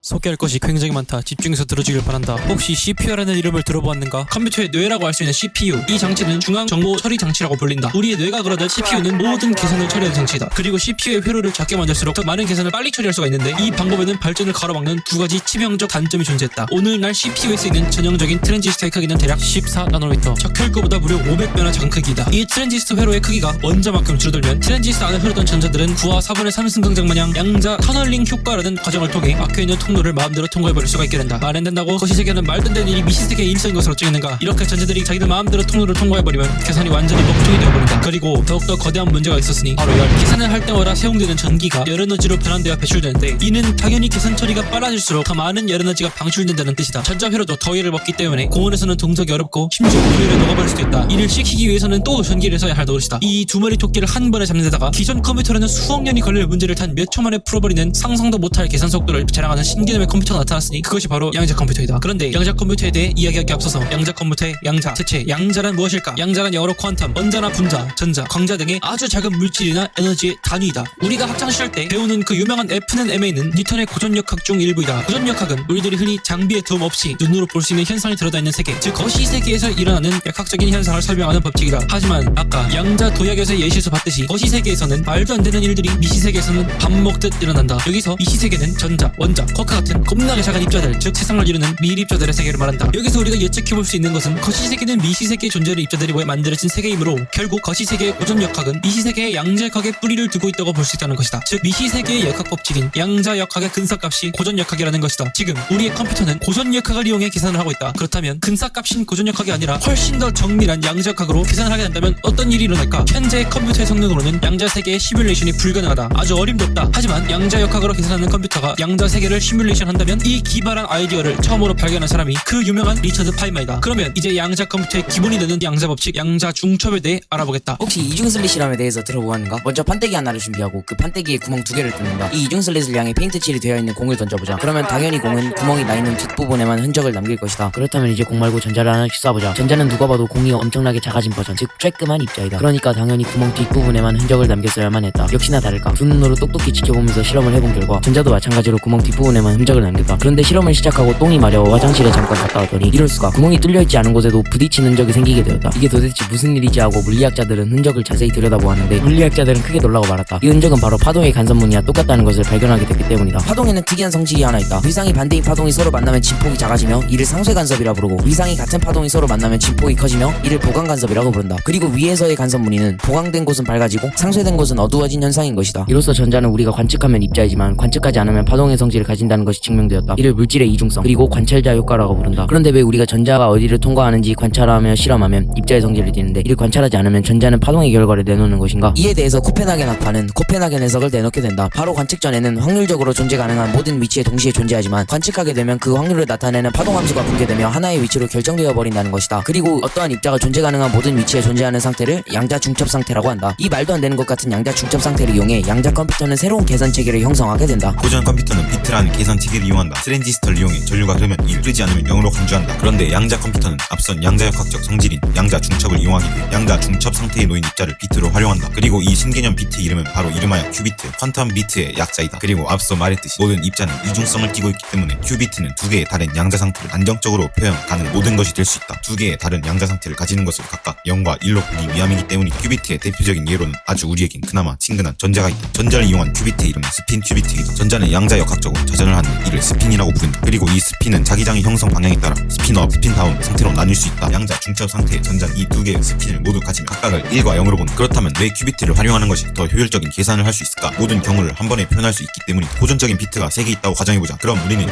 소개할 것이 굉장히 많다. 집중해서 들어주길 바란다. 혹시 CPU라는 이름을 들어보았는가? 컴퓨터의 뇌라고 할 수 있는 CPU. 이 장치는 중앙정보 처리 장치라고 불린다. 우리의 뇌가 그러듯 CPU는 모든 계산을 처리하는 장치이다. 그리고 CPU의 회로를 작게 만들수록 더 많은 계산을 빨리 처리할 수가 있는데, 이 방법에는 발전을 가로막는 두 가지 치명적 단점이 존재했다. 오늘날 CPU에 쓰이는 전형적인 트랜지스터의 크기는 대략 14나노미터, 적혈구보다 무려 500배나 작은 크기이다. 이 트랜지스터 회로의 크기가 원자만큼 줄어들면 트랜지스터 안에 흐르던 전자들은 9와 4분의 3 승강장 마냥 양자 터널링 효과라는 과정을 통해 막혀있는 통로를 마음대로 통과해버릴 수가 있게 된다. 말 안 된다고 거시세계는 말도 안 되는 일이 미시세계의 일성인 것으로 찍는가? 이렇게 전자들이 자기들 마음대로 통로를 통과해버리면 계산이 완전히 먹통이 되어버린다. 그리고 더욱더 거대한 문제가 있었으니 바로 열. 계산을 할 때마다 사용되는 전기가 열에너지로 변환되어 배출되는데, 이는 당연히 계산 처리가 빨라질수록 더 많은 열에너지가 방출된다는 뜻이다. 전자회로도 더 열을 먹기 때문에 공원에서는 동작이 어렵고 심지어 우유에 녹아버릴 수도 있다. 이를 시키기 위해서는 또 전기를 써야 할 노릇이다. 이 두 마리 토끼를 한 번에 잡는 데다가 기존 컴퓨터로는 수억 년이 걸릴 문제를 단 몇 초 만에 풀어버리는 상상도 못할 계산 속도를 자랑하는 신개념의 컴퓨터가 나타났으니 그것이 바로 양자 컴퓨터이다. 그런데 양자 컴퓨터에 대해 이야기하기 앞서서 양자 컴퓨터의 양자, 대체 양자란 무엇일까? 양자란 영어로 퀀텀, 원자나 분자, 전자, 광자 등의 아주 작은 물질이나 에너지의 단위이다. 우리가 학창시절 때 배우는 그 유명한 F는 MA는 뉴턴의 고전역학 중 일부이다. 고전역학은 우리들이 흔히 장비의 도움 없이 눈으로 볼 수 있는 현상이 들어다 있는 세계, 즉 거시세계에서 일어나는 역학적인 현상을 설명하는 법칙이다. 하지만 아까 양자 도약에서 예시에서 봤듯이 거시세계에서는 말도 안 되는 일들이 미시세계에서는 밥 먹듯 일어난다. 여기서 미시세계는 전자, 원자, 쿼크 같은 겁나게 작은 입자들, 즉 세상을 이루는 미립자들의 세계를 말한다. 여기서 우리가 예측해볼 수 있는 것은 거시세계는 미시세계의 존재를 입자들이 모여 만들어진 세계이므로 결국 거시세계의 고전역학은 미시세계의 양자역학에 뿌리를 두고 있다고 볼 수 있다는 것이다. 즉 미시세계의 역학법칙인 양자역학의 근사값이 고전역학이라는 것이다. 지금 우리의 컴퓨터는 고전역학을 이용해 계산을 하고 있다. 그렇다면 근사값인 고전역학이 아니라 훨씬 더 정밀한 양자역학으로 계산을 하게 된다면 어떤 일이 일어날까? 현재의 컴퓨터의 성능으로는 양자세계의 시뮬레이션이 불가능하다. 아주 어림없다. 하지만 양자역학으로 계산하는 컴퓨터가 양자세계를 시뮬레이션 한다면 이 기발한 아이디어를 처음으로 발견한 사람이 그 유명한 리처드 파인만이다. 그러면 이제 양자 컴퓨터의 기본이 되는 양자법칙, 양자 중첩에 대해 알아보겠다. 혹시 이중슬릿이람에 대해서 들어보았는가? 먼저 판때기 하나를 준비하고 그 판때기에 구멍 2개를 뚫는다. 이 이중슬릿을 향해 페인트 칠이 되어 있는 공을 던져보자. 그러면 당연히 공은 구멍이 나 있는 뒷부분에만 흔적을 남길 것이다. 그렇다면 이제 공 말고 전자를 하나씩 쏴보자. 전자는 누가 봐도 공이 엄청나게 작아진 버전, 즉 쬐끔한 입자이다. 그러니까 당연히 구멍 뒷부분에만 흔적을 남겼어야만 했다. 역시나 다를까? 두 눈으로 똑똑히 지켜보면서 실험을 해본 결과 전자도 마찬가지로 구멍 뒷부분에만 흔적을 남겼다. 그런데 실험을 시작하고 똥이 마려 화장실에 잠깐 갔다 왔더니 이럴수가, 구멍이 뚫려있지 않은 곳에도 부딪히는 흔적이 생기게 되었다. 이게 도대체 무슨 일이지 하고 물리학자들은 흔적을 자세히 들여다보았는데 물리학자들은 크게 놀라고 말았다. 이 흔적은 바로 파동의 간섭무늬와 똑같다는 것을 발견하게 됐기 때문이다. 파동에는 특이한 성질이 하나 있다. 위상이 반대인 파동이 서로 만나면 진폭이 작아지며 이를 상쇄간섭이라 부르고, 위상이 같은 파동이 서로 만나면 진폭이 커지며 이를 보강간섭이라고 부른다. 그리고 위에서의 간섭무늬는 보강된 곳은 밝아지고 상쇄된 곳은 어두워진 현상인 것이다. 이로써 전자는 우리가 관측하면 입자이지만 관측하지 않으면 파동의 성질을 가진다는 것이 증명되었다. 이를 물질의 이중성 그리고 관찰자 효과라고 부른다. 그런데 왜 우리가 전자가 어디를 통과하는지 관찰하며 실험하면 입자의 성질을 띠는데 이를 관찰하지 않으면 전자는 파동의 결과를 내놓는 것인가? 이에 대해서 코펜하겐 학파는 코펜하겐 해석을 내놓게 된다. 바로 관측 전에는 확률적으로 존재 가능한 모든 위치에 동시에 존재하지만 관측하게 되면 그 확률을 나타내는 파동함수가 붕괴되며 하나의 위치로 결정되어 버린다는 것이다. 그리고 어떠한 입자가 존재 가능한 모든 위치에 존재하는 상태를 양자 중첩 상태라고 한다. 이 말도 안 되는 것 같은 양자 중첩 상태를 이용해 양자 컴퓨터는 새로운 계산 체계를 형성하게 된다. 고전 컴퓨터는 비트라는 계산 체계를 이용한다. 트랜지스터를 이용해 전류가 흐르면 1, 흐르지 않으면 0으로 간주한다. 그런데 양자 컴퓨터는 앞선 양자역학적 성질인 양자 중첩을 이용하기 위해 양자 중첩 상태에 놓인 입자를 비트로 활용한다. 그리고 이 신개념 비트 이름은 바로 이름하여 큐비트, 퀀텀 비트의 약자이다. 그리고 앞서 말했듯이 모든 입자는 이중성을 띠고 있기 때문에 큐비트는 두 개의 다른 양자 상태를 안정적으로 표현 가능한 모든 것이 될 수 있다. 두 개의 다른 양자 상태를 가지는 것을 각각 0과 1로 보기 위함이기 때문이 큐비트의 대표적인 예로는 아주 우리에겐 그나마 친근한 전자가 있다. 전자를 이용한 큐비트의 이름은 스핀 큐비트이다. 전자는 양자역학적으로 자전을 하는 이를 스핀이라고 부른다. 그리고 이 스핀은 자기장의 형성 방향에 따라 스핀업, 스핀다운 상태로 나뉠 수 있다. 양자 중첩 상태의 전자는 이 두 개의 스핀을 모두 가지며 각각을 1과 0으로 본다. 그렇다면 왜 큐비트를 활용하는 것이 더 효율적인 계산을 할 수 있을까? 모든 경우를 한 번에 표현할 수 있기 때문이다. 고전적인 비트가 3개 있다고 가정해보자. 그럼 우리는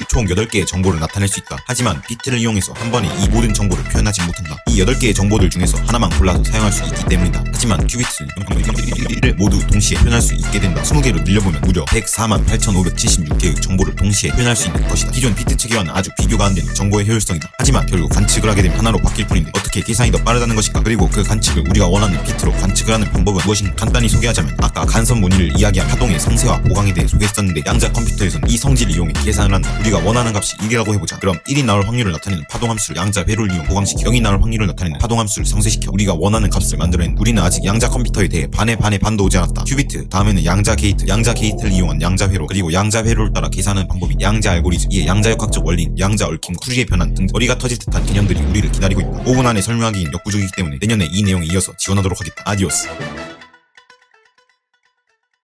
총 8개의 정보를 나타낼 수 있다. 하지만 비트를 이용해서 한 번에 이 모든 정보를 표현하지 못한다. 이 8개의 정보들 중에서 하나만 골라서 사용할 수 있기 때문이다. 하지만 큐비트는 를 모두 동시에 표현할 수 있게 된다. 20개로 늘려보면 무려 148,576개의 정보를 동시에 표현할 수 있는 것이다. 기존 비트 체계와는 아주 비교가 안 되는 정보의 효율성이다. 하지만 결국 관측을 하게 되면 하나로 바뀔 뿐인데 어떻게 계산이 더 빠르다는 것인가? 그리고 그 관측을 우리가 원하는 비트로 관측을 하는 방법은 무엇인가? 간단히 소개하자면 아까 간섭 무늬를 이야기한 파동의 상쇄와 보강에 대해 소개했었는데 양자 컴퓨터에서는 이 성질을 이용해 계산을 한다. 우리가 원하는 값이 1이라고 해보자. 그럼 1이 나올 확률을 나타내는 파동함수를 양자 회로를 이용 보강시켜 0이 나올 확률을 나타내는 파동함수를 상쇄시켜 우리가 원하는 값을 만들어낸. 우리는 아직 양자 컴퓨터에 대해 반의 반도 오지 않았다. 큐비트, 다음에는 양자 게이트, 양자 게이트를 이용한 양자 회로, 그리고 양자 회로를 따라 계산하는 방법인 양자 알고리즘, 이에 양자역학적 원리인 양자 얽힘과 추리의 변환 등 머리가 터질 듯한 개념들이 우리를 기다리고 있다. 5분 안에 설명하기엔 역부족이기 때문에 내년에 이 내용에 이어서 지원하도록 하겠다. 아디오스.